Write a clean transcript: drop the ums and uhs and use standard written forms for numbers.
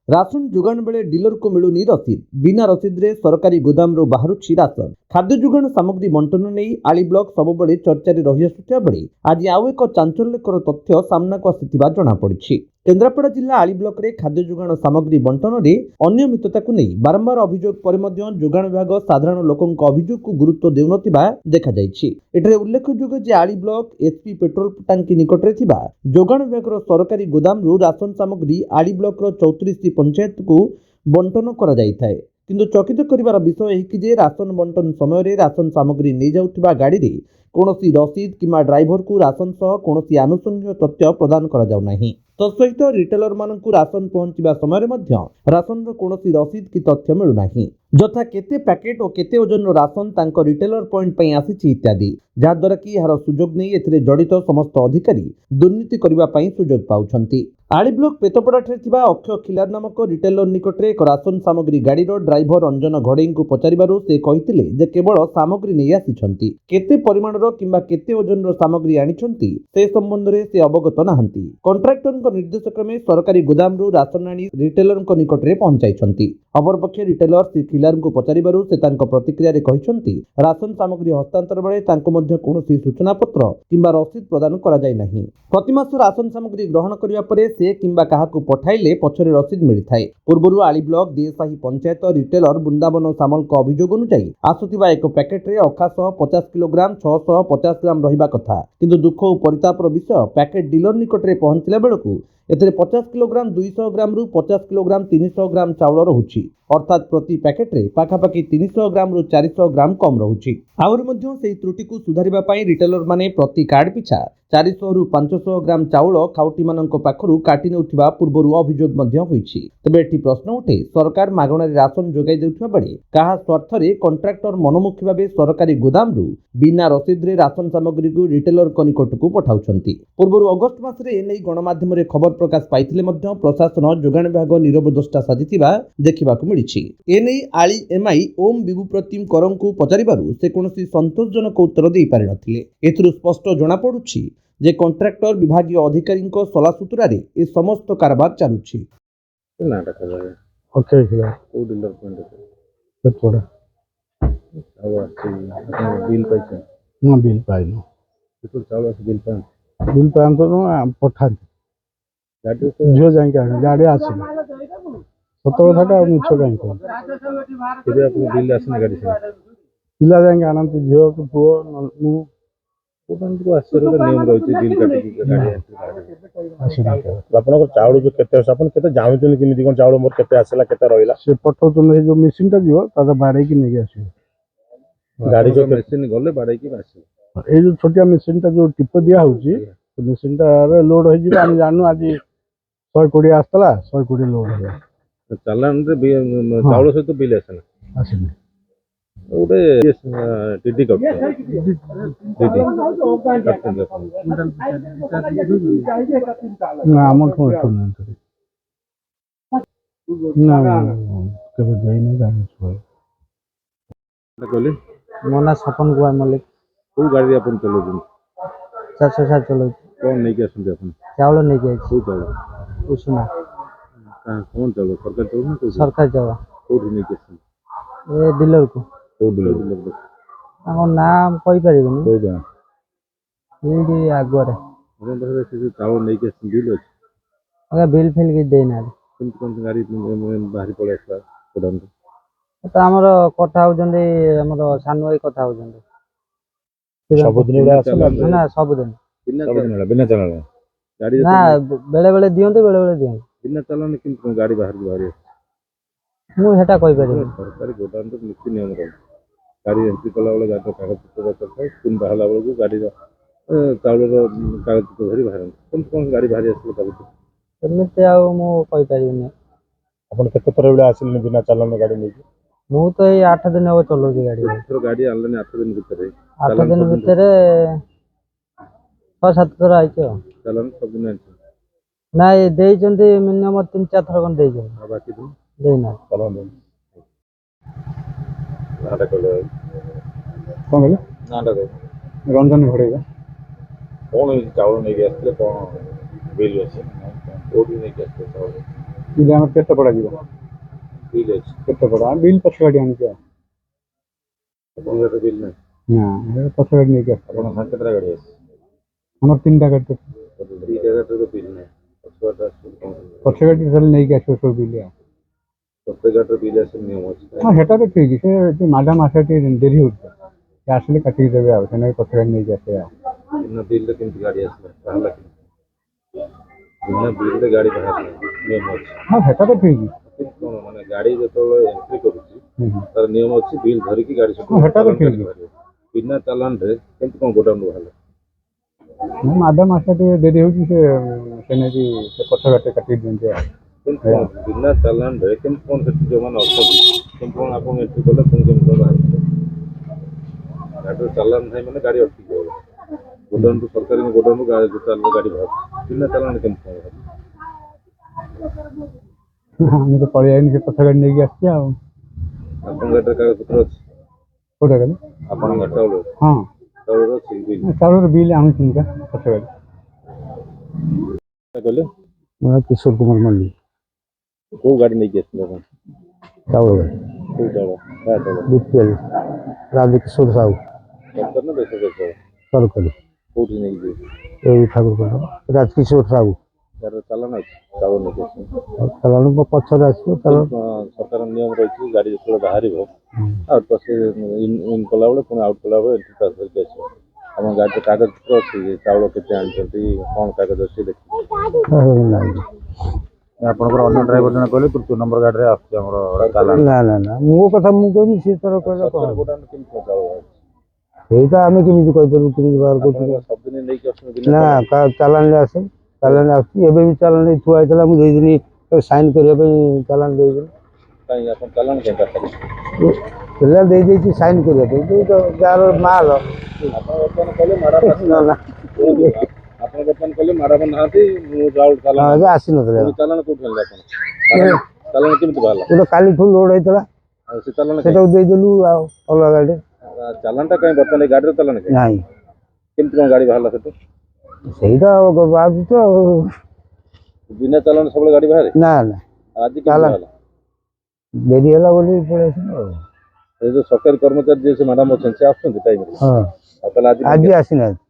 Ration जोगाण बेले dealer को मिलुनी रसीद बिना रसीद रे सरकारी गोदाम रो बाहरुछि राशन खाद्य जोगाण सामग्री बंटन नहीं आली ब्लॉक सबुबले चर्चा रही आसुथिबा बेले आज आउ एक चांचल्यकर तथ्य सामना को आसिथिबा जणा पड़िछि। केन्द्रापड़ा जिला आली ब्लॉक रे खाद्य जोगाण सामग्री बंटन रे अनियमितता को नहीं बारंबार अभियोग पर मध्य जोगाण विभाग साधारण लोकंक अभियोग को गुरुत्व देउनथिबा देखा जायछि। एठारे उल्लेखयोग्य जे आली ब्लॉक एचपी पेट्रोल टांकी निकट रे थिबा जोगाण विभाग रो सरकारी गोदाम रो राशन सामग्री आली ब्लॉक रो 34 पंचायत को बंटन करा जायथाय। किंतु चकित करिवार विषय एहि जे राशन बंटन समय रे राशन सामग्री नै जाउथिबा गाड़ी रे कोनोसी रसीद किंबा ड्राइवर को राशन सह कोनोसी आनुषंगिक तथ्य प्रदान करा जाउ नाही। तत्सहित रिटेलर मानकु राशन पहुंचीबा समय रे मध्य राशन रो कोनोसी रसीद की तथ्य मिलु नाही। जथा केते पैकेट और केते ओजन रो राशन तांको रिटेलर पॉइंट पई आसीछि इत्यादि, जहा द्वारा कि यार सुजोग नै एथिरे जड़ित समस्त अधिकारी दुर्नीति करिबा पई सुजोग पाउछंती। आली ब्लॉक पेतपड़ाठे थिबा अक्षय खिलार नामक रिटेलर निकटरे एक राशन सामग्री गाड़ीर ड्राइवर रंजन घड़ई को पचारिबारु से कहिथिले जे केवल सामग्री नै आसीछंती, केते परिमाणर किंबा केते ओजनर सामग्री आनिछंती से संबंध रे से अवगत नाहंती। कॉन्ट्रैक्टर निर्देश क्रमे सरकारी गोदाम रु राशन आनी रिटेलर निकटरे पहुंचाइछंती। अपरपक्षे रिटेलर श्री खिलार को पचारिबारु से तांको प्रतिक्रिया रे कहिछंती राशन सामग्री हस्तांतर बेले तांको मध्य कोनोसी सूचना पत्र किंबा रसीद प्रदान करा जाय नाही। प्रति मास राशन सामग्री ग्रहण करिया परे से किंबा काहाकू पठाइले पछरे रसीद मिलिथाय। पूर्वरु आली ब्लॉक देसाही पंचायत रिटेलर वृंदावन सामल को अभियोग अनुसार आसुथिबा एक पैकेट रे अखासह 50 किलोग्राम 650 ग्राम रहिबा कथा, किंतु दुख और परितापर विषय पैकेट डीलर निकटरे पहुंचला बेलकू एथिरे 50 किलोग्राम 200 ग्राम रु 50 किलोग्राम 300 ग्राम चाउल रहुछि, अर्थात प्रति पैकेट रे पाखापाखि 300 ग्राम रु 400 ग्राम कम रहुछि। आउर मध्य सेही त्रुटि को सुधारिबा पई रिटेलर माने प्रति कार्ड पिछा 400 रु 500 ग्राम चाउल खाउटी मानक पाखरु काटी नेउथिबा पूर्वरु अभियोग मध्य होइछि। तबे एठी प्रश्न उठे सरकार मागणा राशन जोगाई देउथिबा बेले काहा स्वार्थ रे कॉन्ट्रैक्टर मनमुखी भाबे सरकारी गोदाम रु बिना रसीद रे राशन सामग्री को रिटेलर को निकट को पठाउछंती। पूर्वरु अगस्त मास रे एनै गणमाध्यम रे खबर प्रकाश पाइथिले मध्य प्रशासन जोगाण विभाग नीरव दृष्टा साजिथिबा देखिबाकू मिलिछि। एनै आली एमआई ओम विभु प्रतिम करंकु पचारिबारु से कोनोसी संतोषजनक उत्तर देई पारि नथिले। एथुरु स्पष्ट जणा पडुछि जे कॉन्ट्रैक्टर विभागीय अधिकारी सलाह सूत्रा रे ए समस्त कारबार चालुछि। ओके ओ डीलर पॉइंट पे थोड़ा बिल पैसे ना बिल पाइनो तो चावल बिल पान तो पठा गाड़ी तो जो जाएंगे गाड़ी आसी सत कथा मिछ कहीं कह अपने बिल आसने गाड़ी से पिला जाएंगे आनंद झील को पुओ नियम रही बिल काटिक चाउल जो केते अपन केते जानुचन केमिति कोन चाउल मोर केते आसला केते रहिला से पठौचन जो मशीन टा दियो तादा बाडे की नहीं आसी गाड़ी जो मशीन गले बाडे की आसी ए जो छोटिया मशीन टा जो टिप दिया होची मशीन टा रे लोड हो जिबा हम जानू आज 120 आस्तला 120 लोड हो चालान रे चाउल सहित बिल आसला आसी ओडे टीटी कप टीटी ना हम को ना कबे जाई ना जाने छो कहले मोना सपन गुआ मलिक को गाड़ी अपन चलो दिन 407 चलो कौन नहीं के सुनते अपन चावल नहीं के को चावल उसना कौन चलो सरकार चावल ना सरकार चावल को नहीं के सुन ए डीलर को डीलर हम नाम कहि परिबनी को जा एडी आगरे हम बस से चावल नहीं के बिल अछि अगर बिल फिल के देना कौन गाड़ी बाहरी पड़े असला कोडन तो हमर कथा हो जंदे हमर सानोई कथा हो जंदे सब दिन असला ना सब दिन बिना चलाने गाड़ी ना बेले बेले दियंते बेले बेले दियं बिना चलाने किन गाड़ी बाहर मु हेटा कहि परिबनी सरकारी गोदाम तो नीति नियम रह गाड़ी एंट्री कला वाला गाड़ी कागज पत्र दरकार तीन बाहला वाला को गाड़ी चाउल कागज पत्र धरी बाहर कौन गाड़ी बाहर आसो तब एमते आ मु कहि परिबनी अपन केते तरह आसिल बिना चलाने गाड़ी नहीं मु तो 8 दिन हो चलो गाड़ी तो गाड़ी आनले 8 दिन भीतर 6-7 थर आइछो चलन सब दिन आइछो ना ये देई जंदे मिनिमम 3-4 थर कोन देई जो बाकी दिन देना चलन दे नाटक कौन है नाटक रंजन घड़ेगा कौन चावल नहीं गया कौन बिल अच्छे कोई नहीं गया चावल ବିଲ୍ ଆମର କେତେ ପଡ଼ା ଯିବ ବିଲ୍ ଅଛି କେତେ ପଡ଼ା ବିଲ୍ ପଛ ଗାଡ଼ି ଆଣିକି ଆଉ ଆପଣଙ୍କର ତ ବିଲ୍ ନାହିଁ ନା ପଛ ଗାଡ଼ି ନେଇକି ଆସ ଆପଣ ସାଙ୍ଗେ କେତେଟା ଗାଡ଼ି ଅଛି ଆମର 3ଟା ଗାଡ଼ି ଦୁଇଟା ଗାଡ଼ିର ତ ବିଲ୍ ନାହିଁ ପଛୁଆଟା ଆସିବ କ'ଣ ପଛ ଗାଡ଼ି ତାହେଲେ ନେଇକି ଆସିବ ସବୁ ବିଲ୍ ଆଉ ପ୍ରତ୍ୟେକ ଗାଡ଼ିର ବିଲ୍ ଆସିବ ନିୟମ ଅଛି ହଁ ସେଟା ତ ଠିକ୍ ସେ ମ୍ୟାଡ଼ାମ୍ ଆସିବା ଟିକେ ଡେରି ହେଉଛି ସେ ଆସିଲେ କାଟିକି ଦେବେ ଆଉ ସେ ନେଇ ପଛ ଗାଡ଼ି ନେଇକି ଆସିବେ ଆଉ ବିନା ବିଲ୍ରେ କେମିତି ଗାଡ଼ି ଆସିଲା ବାହାରିଲା କେମିତି ବିନା ବିଲ୍ରେ ଗାଡ଼ି ବାହାରିଲା ନିୟମ ଅଛି ହଁ ସେଟା ତ ଠିକ୍ କିନ୍ତୁ କ'ଣ ମାନେ ଗାଡ଼ି ଯେତେବେଳେ ଏଣ୍ଟ୍ରି କରୁଛି ତାର ନିୟମ ଅଛି ବିଲ୍ ଧରିକି ଗାଡ଼ି ସବୁ ହଁ ସେଟା ତ ଚାଲାଣ ଠିକ୍ ବାହାରିବ ବିନା ଚାଲାଣରେ କେମିତି କ'ଣ ଗୋଦାମରୁ ବାହାରିଲା ମ୍ୟାଡ଼ାମ୍ ଆସିବା ଟିକେ ଡେରି ହେଉଛି ସେ ନେଇକି ସେ ପଛ ଗାଡ଼ିରେ କାଟିକି ଦିଅନ୍ତି ଆଉ କେମିତି କ'ଣ ବିନା ଚାଲାଣରେ କେମିତି କ'ଣ ସେଠି ଯେଉଁମାନେ ଅଛନ୍ତି କେମିତି କ'ଣ ଆପଣ ଏଣ୍ଟ୍ରି କଲେ ପୁଣି କେମିତି କ'ଣ ବାହାରିଲେ ଗାଡ଼ିର ଚାଲାଣ ନାହିଁ ମାନେ ଗାଡ଼ି ଅଟକି ଯିବ ଗୋଦାମରୁ ସରକାରୀ ଗୋଦାମରୁ ଗାଡ଼ି ବାହାରୁଛି ବିନା ଚାଲାଣ କେମିତି କ'ଣ ବାହାରିବ ଆମେ ତ ପଳେଇ ଆଇନି ସେ ପଛ ଗାଡ଼ି ନେଇକି ଆସିଛି ଆଉ ଆପଣଙ୍କ ଗାଡ଼ିରେ କାଗଜପତ୍ର ଅଛି କୋଉଟା ଗାଡ଼ି ଆପଣଙ୍କ ଚାଉଳ ହଁ ଚାଉଳର ଅଛି ବିଲ୍ ଚାଉଳର ବିଲ୍ ଆଣୁଛନ୍ତି କା ପଛ ଗାଡ଼ି କହିଲେ ମୋ ନାଁ କିଶୋର କୁମାର ମଲ୍ଲିକ କେଉଁ ଗାଡ଼ି ନେଇକି ଆସିଥିଲେ ଆପଣ ଚାଉଳ ଗାଡ଼ି କେଉଁ ଚାଉଳ କାହା ଚାଉଳ ବିପିଏଲ୍ ରାଜକିଶୋର ସାହୁ ସରକାର ନା ବେସରକାରୀ ଚାଉଳ ସରକାରୀ କେଉଁଠି ନେଇକି ଯିବେ ଏଇ ଠାକୁରପଡ଼ା ରାଜକିଶୋର ସାହୁ ଗାଡ଼ିର ଚାଲାଣ ଅଛି ଚାଉଳ ନେଇକି ଆସିବେ ଚାଲାଣ ପଛରେ ଆସିବ ଚାଲାଣ ସରକାର ନିୟମ ରହିଛି ଗାଡ଼ି ଯେତେବେଳେ ବାହାରିବ ଆଉଟ୍ ପାସ୍ ଇନ୍ କଲାବେଳେ ପୁଣି ଆଉଟ୍ କଲାବେଳେ ଏଣ୍ଟ୍ରି ପାସ୍ ଧରିକି ଆସିବ ଆମ ଗାଡ଼ିର କାଗଜପତ୍ର ଅଛି ଚାଉଳ କେତେ ଆଣିଛନ୍ତି କ'ଣ କାଗଜ ଅଛି ଦେଖିବେ ନାହିଁ ଆପଣଙ୍କର ଅନ୍ୟ ଡ୍ରାଇଭର ଜଣେ କହିଲେ ତୃତୀୟ ନମ୍ବର ଗାଡ଼ିରେ ଆସୁଛି ଆମର ଚାଲାଣ ନା ମୋ କଥା ମୁଁ କହିବି ସିଏ ତାର କହିଲା କ'ଣ ସରକାର ଗୋଦାମ କେମିତି କ'ଣ ଚାଉଳ ବାହାରୁଛି ସେଇଟା ଆମେ କେମିତି କହିପାରିବୁ କେମିତି ବାହାର କରୁଛୁ ଆପଣଙ୍କର ସବୁଦିନ ନେଇକି ଆସୁଛନ୍ତି ନା ଚାଲାଣରେ ଆସେ ଚାଲାଣ ଆସୁଛି ଏବେ ବି ଚାଲାଣ ଥୁଆ ହେଇଥିଲା ମୁଁ ଦେଇଦିନି ସାଇନ୍ କରିବା ପାଇଁ ଚାଲାଣ ଦେଇଦେଲି କାହିଁକି ଆପଣ ଚାଲାଣ କେମିତି ଆସିଲେ ପିଲା ଦେଇଦେଇଛି ସାଇନ୍ କରିବା ପାଇଁ ଯାହାର ମାଲ ଆପଣ ବର୍ତ୍ତମାନ କହିଲେ ମ୍ୟାଡ଼ାମ୍ ଆପଣ ବର୍ତ୍ତମାନ କହିଲେ ମ୍ୟାଡ଼ାମ୍ ନାହାନ୍ତି ମୁଁ ଚାଉଳ ଚାଲାଣ ଏବେ ଆସିନଥିଲା ଚାଲାଣ କୋଉଠି ଆଣିଲେ ଆପଣ ମ୍ୟାଡ଼ାମ୍ ଚାଲାଣ କେମିତି ବାହାରିଲା ଗୋଟେ କାଲିଠୁ ଲୋଡ୍ ହେଇଥିଲା ଆଉ ସେ ଚାଲାଣ ସେଟାକୁ ଦେଇଦେଲୁ ଆଉ ଅଲଗା ଗାଡ଼ି ଚାଲାଣଟା କାହିଁ ବର୍ତ୍ତମାନ ଏ ଗାଡ଼ିର ଚାଲାଣ କାହିଁ ନାହିଁ କେମିତି କ'ଣ ଗାଡ଼ି ବାହାରିଲା ସେଠୁ ସେଇଟା ବାହାରୁଛି ଆଉ ବିନା ଚାଲାଣ ସବୁବେଳେ ଗାଡ଼ି ବାହାରେ ନା ନା ଆଜି କେମିତି ବାହାରିଲା ଡେରି ହେଲା ବୋଲି ପଳେଇ ଆସିଲୁ ଆଉ ଏ ଯେଉଁ ସରକାରୀ କର୍ମଚାରୀ ଯିଏ ସେ ମ୍ୟାଡ଼ାମ୍ ଅଛନ୍ତି ସେ ଆସୁଛନ୍ତି ଟାଇମ୍ରେ ହଁ ଆଉ ତାହେଲେ ଆଜି ଆସିନାହାନ୍ତି